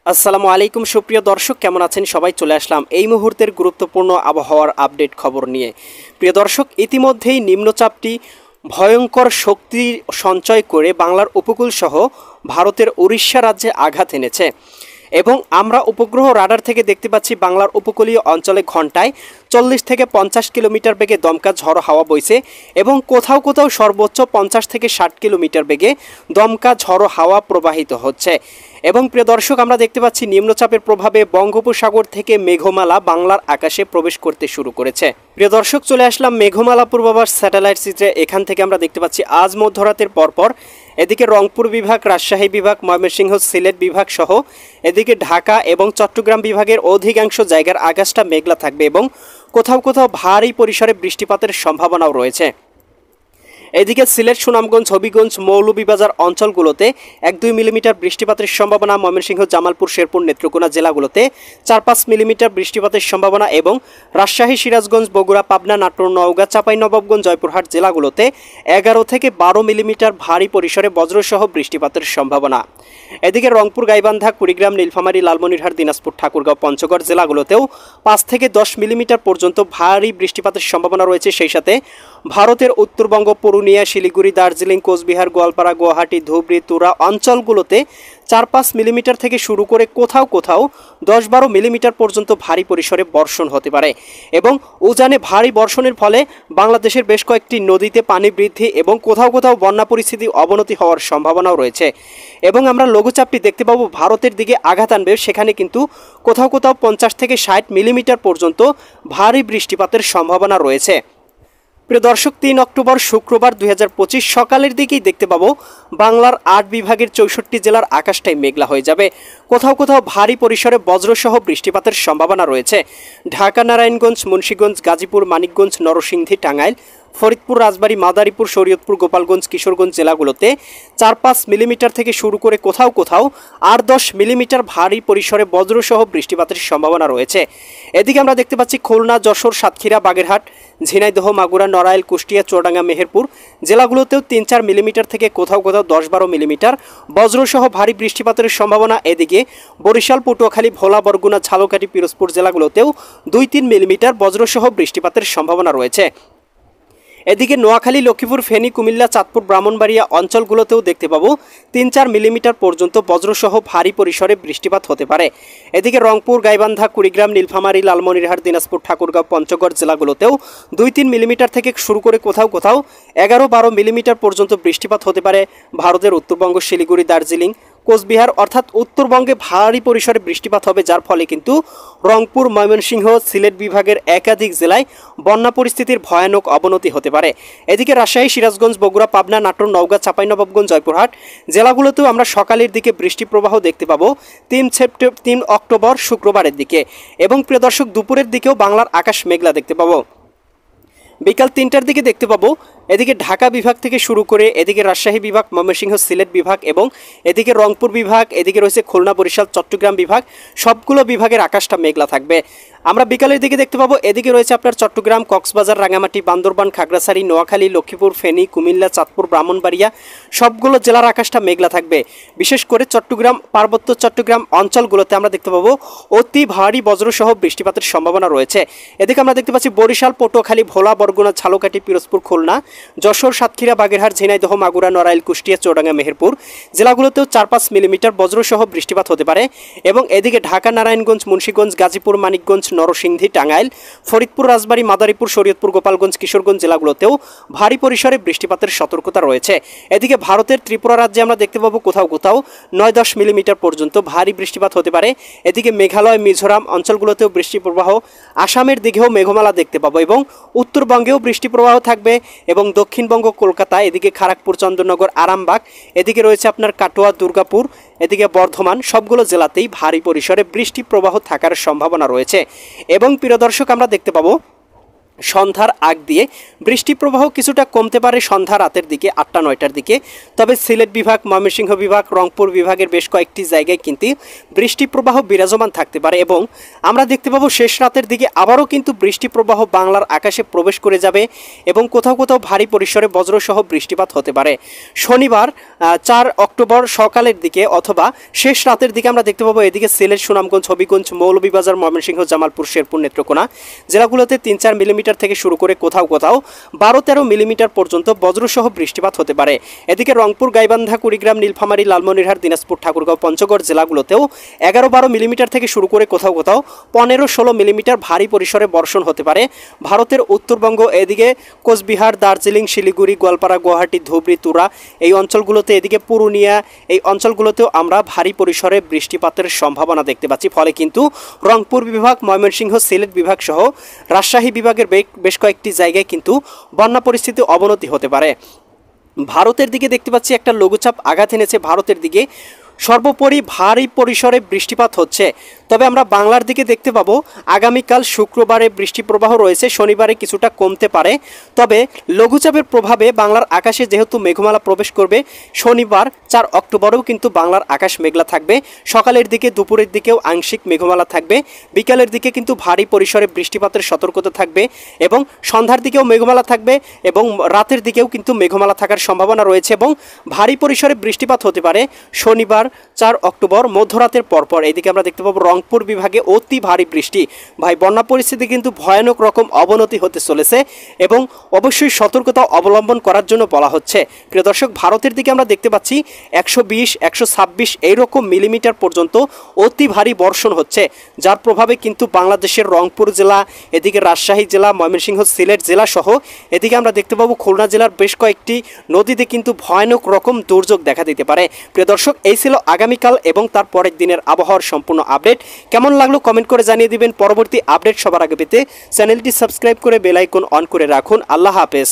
আসসালামু আলাইকুম সুপ্রিয় দর্শক, কেমন আছেন সবাই? চলে আসলাম এই মুহূর্তের গুরুত্বপূর্ণ আবহাওয়ার আপডেট খবর নিয়ে। প্রিয় দর্শক, ইতিমধ্যেই নিম্নচাপটি ভয়ঙ্কর শক্তি সঞ্চয় করে বাংলার উপকূল সহ ভারতের উড়িষ্যা রাজ্যে আঘাত এনেছে এবং আমরা উপগ্রহ রাডার থেকে দেখতে পাচ্ছি বাংলার উপকূলীয় অঞ্চলে ঘন্টায় 40 থেকে 50 কিলোমিটার বেগে দমকা ঝড়ো হাওয়া বইছে এবং কোথাও কোথাও সর্বোচ্চ 50 থেকে 60 কিলোমিটার বেগে দমকা ঝড়ো হাওয়া প্রবাহিত হচ্ছে। এবং প্রিয় দর্শক, আমরা দেখতে পাচ্ছি নিম্নচাপের প্রভাবে বঙ্গোপসাগর থেকে মেঘমালা বাংলার আকাশে প্রবেশ করতে শুরু করেছে। প্রিয় দর্শক, চলে আসলাম মেঘমালা পূর্বাভাস স্যাটেলাইট চিত্রে। এখান থেকে আমরা দেখতে পাচ্ছি আজ মধ্যরাতের পরপর এদিকে রংপুর বিভাগ, রাজশাহী বিভাগ, ময়মনসিংহ, সিলেট বিভাগ সহ এদিকে ঢাকা এবং চট্টগ্রাম বিভাগের অধিকাংশ জায়গার আকাশটা মেঘলা থাকবে এবং কোথাও কোথাও ভারী পরিসরে বৃষ্টিপাতের সম্ভাবনাও রয়েছে। এদিকে সিলেট, সুনামগঞ্জ, হবিগঞ্জ, মৌলভীবাজার অঞ্চলগুলোতে 1-2 মিলিমিটার বৃষ্টিপাতের সম্ভাবনা, ময়মনসিংহ, জামালপুর, শেরপুর, নেত্রকোনা জেলাগুলোতে 4-5 মিলিমিটার বৃষ্টিপাতের সম্ভাবনা এবং রাজশাহী, সিরাজগঞ্জ, বগুড়া, পাবনা, নাটোর, নওগাঁ, চাঁপাইনবাবগঞ্জ, জয়পুরহাট জেলাগুলোতে 11 থেকে 12 মিলিমিটার ভারী পরিসরে বজ্রসহ বৃষ্টিপাতের সম্ভাবনা। এদিকে রংপুর, গাইবান্ধা, কুড়িগ্রাম, নীলফামারী, লালমনিরহাট, দিনাজপুর, ঠাকুরগাঁও, পঞ্চগড় জেলাগুলোতেও 5 থেকে 10 মিলিমিটার পর্যন্ত ভারী বৃষ্টিপাতের সম্ভাবনা রয়েছে। সেই সাথে ভারতের উত্তরবঙ্গ, পুরুলিয়া, শিলিগুড়ি, দার্জিলিং, কোচবিহার, গোয়ালপাড়া, গুয়াহাটি, ধুবড়ী, তুরা অঞ্চলগুলোতে 4-5 মিলিমিটার থেকে শুরু করে কোথাও কোথাও 10-12 মিলিমিটার পর্যন্ত ভারী পরিসরে বর্ষণ হতে পারে এবং উজানে ভারী বর্ষণের ফলে বাংলাদেশের বেশ কয়েকটি নদীতে পানি বৃদ্ধি এবং কোথাও কোথাও বন্যা পরিস্থিতি অবনতি হওয়ার সম্ভাবনাও রয়েছে। এবং আমরা লঘুচাপটি দেখতে পাবো ভারতের দিকে আঘাত আনবে, সেখানে কিন্তু কোথাও কোথাও 50 থেকে 60 মিলিমিটার পর্যন্ত ভারী বৃষ্টিপাতের সম্ভাবনা রয়েছে। প্রিয় দর্শক, 3 অক্টোবর শুক্রবার 2025 সকালের দিকেই দেখতে পাবো বাংলার 8 বিভাগের 64 জেলার আকাশটাই মেঘলা হয়ে যাবে। কোথাও কোথাও ভারী পরিসরে বজ্রসহ বৃষ্টিপাতের সম্ভাবনা রয়েছে। ঢাকা, নারায়ণগঞ্জ, মুন্সিগঞ্জ, গাজীপুর, মানিকগঞ্জ, নরসিংদী, টাঙ্গাইল, ফরিদপুর, রাজবাড়ী, মাদারীপুর, শরীয়তপুর, গোপালগঞ্জ, কিশোরগঞ্জ জেলাগুলোতে 4-5 মিলিমিটার থেকে শুরু করে কোথাও কোথাও 8-10 মিলিমিটার ভারী পরিসরে বজ্রসহ বৃষ্টিপাতের সম্ভাবনা রয়েছে। এদিকে আমরা দেখতে পাচ্ছি খুলনা, যশোর, সাতক্ষীরা, বাগেরহাট, ঝিনাইদহ, মাগুরা, নড়াইল, কুষ্টিয়া, চুয়াডাঙ্গা, মেহেরপুর জেলাগুলোতেও 3-4 মিলিমিটার থেকে কোথাও কোথাও 10-12 মিলিমিটার বজ্রসহ ভারী বৃষ্টিপাতের সম্ভাবনা। এদিকে বরিশাল, পটুয়াখালী, ভোলা, বরগুনা, ঝালকাঠি, পিরোজপুর জেলাগুলোতেও 2-3 মিলিমিটার বজ্রসহ বৃষ্টিপাতের সম্ভাবনা রয়েছে। এদিকে নোয়াখালী, লক্ষ্মীপুর, ফেনী, কুমিল্লা, চাঁদপুর, ব্রাহ্মণবাড়িয়া অঞ্চলগুলোতেও দেখতে পাবো 3-4 মিলিমিটার পর্যন্ত বজ্রসহ ভারী পরিসরে বৃষ্টিপাত হতে পারে। এদিকে রংপুর, গাইবান্ধা, কুড়িগ্রাম, নীলফামারী, লালমনিরহাট, দিনাজপুর, ঠাকুরগাঁও, পঞ্চগড় জেলাগুলোতেও 2-3 মিলিমিটার থেকে শুরু করে কোথাও কোথাও 11-12 মিলিমিটার পর্যন্ত বৃষ্টিপাত হতে পারে। ভারতের উত্তরবঙ্গ, শিলিগুড়ি, দার্জিলিং, কোচবিহার অর্থাৎ উত্তরবঙ্গে ভারী পরিসরে বৃষ্টিপাত হবে, যার ফলে কিন্তু রংপুর, ময়মনসিংহ, সিলেট বিভাগের একাধিক জেলায় বন্যা পরিস্থিতির ভয়ানক অবনতি হতে পারে। এদিকে রাজশাহী, সিরাজগঞ্জ, বগুড়া, পাবনা, নাটোর, নওগাঁ, চাঁপাইনবাবগঞ্জ, জয়পুরহাট জেলাগুলোতেও আমরা সকালের দিকে বৃষ্টি প্রবাহ দেখতে পাবো 3 অক্টোবর শুক্রবারের দিকে। এবং প্রিয় দর্শক, দুপুরের দিকেও বাংলার আকাশ মেঘলা দেখতে পাবো। বিকাল 3টার দিকে দেখতে পাবো এদিকে ঢাকা বিভাগ থেকে শুরু করে এদিকে রাজশাহী বিভাগ, ময়মনসিংহ, সিলেট বিভাগ এবং এদিকে রংপুর বিভাগ, এদিকে রয়েছে খুলনা, বরিশাল, চট্টগ্রাম বিভাগ, সবগুলো বিভাগের আকাশটা মেঘলা থাকবে। আমরা বিকালের দিকে দেখতে পাবো এদিকে রয়েছে আপনার চট্টগ্রাম, কক্সবাজার, রাঙামাটি, বান্দরবান, খাগড়াছড়ি, নোয়াখালী, লক্ষ্মীপুর, ফেনী, কুমিল্লা, চাঁদপুর, ব্রাহ্মণবাড়িয়া সবগুলো জেলার আকাশটা মেঘলা থাকবে। বিশেষ করে চট্টগ্রাম, পার্বত্য চট্টগ্রাম অঞ্চলগুলোতে আমরা দেখতে পাবো অতি ভারী বজ্রসহ বৃষ্টিপাতের সম্ভাবনা রয়েছে। এদিকে আমরা দেখতে পাচ্ছি বরিশাল, পটুয়াখালী, ভোলা, বরগুনা, ঝালকাঠি, পিরোজপুর, খুলনা, যশোর, সাতক্ষীরা, বাগেরহাট, ঝিনাইদহ, মাগুরা, নড়াইল, কুষ্টিয়া, চুয়াডাঙ্গা, মেহেরপুর জেলাগুলোতেও 4-5 মিলিমিটার বজ্রসহ বৃষ্টিপাত হতে পারে। এবং এদিকে ঢাকা, নারায়ণগঞ্জ, মুন্সিগঞ্জ, গাজীপুর, মানিকগঞ্জ, নরসিংদী, টাঙ্গাইল, ফরিদপুর, রাজবাড়ী, মাদারীপুর, শরীয়তপুর, গোপালগঞ্জ, কিশোরগঞ্জ জেলাগুলোতেও ভারী পরিসরে বৃষ্টিপাতের সতর্কতা রয়েছে। এদিকে ভারতের ত্রিপুরা রাজ্যে আমরা দেখতে পাবো কোথাও কোথাও 9-10 মিলিমিটার পর্যন্ত ভারী বৃষ্টিপাত হতে পারে। এদিকে মেঘালয়, মিজোরাম অঞ্চলগুলোতেও বৃষ্টি প্রবাহ, আসামের দিকেও মেঘমালা দেখতে পাবো এবং উত্তরবঙ্গেও বৃষ্টি প্রবাহ থাকবে এবং দক্ষিণবঙ্গ, কলকাতা, এদিকে খড়গপুর, চন্দননগর, আরামবাগ, এদিকে রয়েছে আপনার কাটোয়া, দুর্গাপুর, এদিকে বর্ধমান সবগুলো জেলাতেই ভারী পরিসরে বৃষ্টি প্রবাহ থাকার সম্ভাবনা রয়েছে। এবং প্রিয় দর্শক, আমরা দেখতে পাবো সন্ধ্যার আগ দিয়ে বৃষ্টি প্রবাহ কিছুটা কমতে পারে সন্ধ্যা রাতের দিকে 8টা-9টার দিকে। তবে সিলেট বিভাগ, ময়মনসিংহ বিভাগ, রংপুর বিভাগের বেশ কয়েকটি জায়গায় কিন্তু বৃষ্টি প্রবাহ বিরাজমান থাকতে পারে এবং আমরা দেখতে পাবো শেষ রাতের দিকে আবারও কিন্তু বৃষ্টি প্রবাহ বাংলার আকাশে প্রবেশ করে যাবে এবং কোথাও কোথাও ভারী পরিসরে বজ্রসহ বৃষ্টিপাত হতে পারে। শনিবার 4 অক্টোবর সকালের দিকে অথবা শেষ রাতের দিকে আমরা দেখতে পাবো এদিকে সিলেট, সুনামগঞ্জ, হবিগঞ্জ, মৌলভীবাজার, ময়মনসিংহ, জামালপুর, শেরপুর, নেত্রকোনা জেলাগুলোতে 3-4 মিলিমিটার থেকে শুরু করে কোথাও কোথাও 12-13 মিলিমিটার পর্যন্ত বজ্রসহ বৃষ্টিপাত হতে পারে। এদিকে রংপুর, গাইবান্ধা, কুড়িগ্রাম, নীলফামারী, লালমনিরহাট, দিনাজপুর, ঠাকুরগাঁও, পঞ্চগড় জেলাগুলোতেও 11-12 মিলিমিটার থেকে শুরু করে কোথাও কোথাও 15-16 মিলিমিটার ভারী পরিসরে বর্ষণ হতে পারে। ভারতের উত্তরবঙ্গ, এদিকে কোচবিহার, দার্জিলিং, শিলিগুড়ি, গোয়ালপাড়া, গুয়াহাটি, ধুবড়ী, তুরা এই অঞ্চলগুলোতে, এদিকে পুরুলিয়া এই অঞ্চলগুলোতেও আমরা ভারী পরিসরে বৃষ্টিপাতের সম্ভাবনা দেখতে পাচ্ছি। ফলে কিন্তু রংপুর বিভাগ, ময়মনসিংহ, সিলেট বিভাগ সহ রাজশাহী বিভাগের বেশ কয়েকটি জায়গায় কিন্তু বন্যা পরিস্থিতি অবনতি হতে পারে। ভারতের দিকে দেখতে পাচ্ছি একটা লঘুচাপ আঘাত এনেছে ভারতের দিকে, সর্বোপরি ভারী পরিসরে বৃষ্টিপাত হচ্ছে। তবে আমরা বাংলার দিকে দেখতে পাবো আগামীকাল শুক্রবারে বৃষ্টি প্রবাহ রয়েছে, শনিবারে কিছুটা কমতে পারে। তবে লঘুচাপের প্রভাবে বাংলার আকাশে যেহেতু মেঘমালা প্রবেশ করবে, শনিবার 4 অক্টোবরেও কিন্তু বাংলার আকাশ মেঘলা থাকবে। সকালের দিকে, দুপুরের দিকেও আংশিক মেঘমালা থাকবে, বিকালের দিকে কিন্তু ভারী পরিসরে বৃষ্টিপাতের সতর্কতা থাকবে এবং সন্ধ্যার দিকেও মেঘমালা থাকবে এবং রাতের দিকেও কিন্তু মেঘমালা থাকার সম্ভাবনা রয়েছে এবং ভারী পরিসরে বৃষ্টিপাত হতে পারে শনিবার 4 অক্টোবর মধ্যরাতের পরপর। এদিকে আমরা দেখতে পাবো রংপুর বিভাগে অতি ভারী বৃষ্টি। ভাই, বন্যা পরিস্থিতি কিন্তু ভয়ানক রকম অবনতি হতে চলেছে এবং অবশ্যই সতর্কতা অবলম্বন করার জন্য বলা হচ্ছে। প্রিয় দর্শক, ভারতের দিকে আমরা দেখতে পাচ্ছি 120-126 এইরকম মিলিমিটার পর্যন্ত অতি ভারী বর্ষণ হচ্ছে, যার প্রভাবে কিন্তু বাংলাদেশের রংপুর জেলা, এদিকে রাজশাহী জেলা, ময়মনসিংহ, সিলেট জেলা সহ এদিকে আমরা দেখতে পাবো খুলনা জেলার বেশ কয়েকটি নদীতে কিন্তু ভয়ানক রকম দুর্যোগ দেখা দিতে পারে। প্রিয় দর্শক, এই ছিল আগামীকাল এবং তার পরের দিনের আবহাওয়ার সম্পূর্ণ আপডেট। কেমন লাগলো কমেন্ট করে জানিয়ে দিবেন। পরবর্তী আপডেট সবার আগে পেতে চ্যানেলটি সাবস্ক্রাইব করে বেল আইকন অন করে রাখুন। আল্লাহ হাফেজ।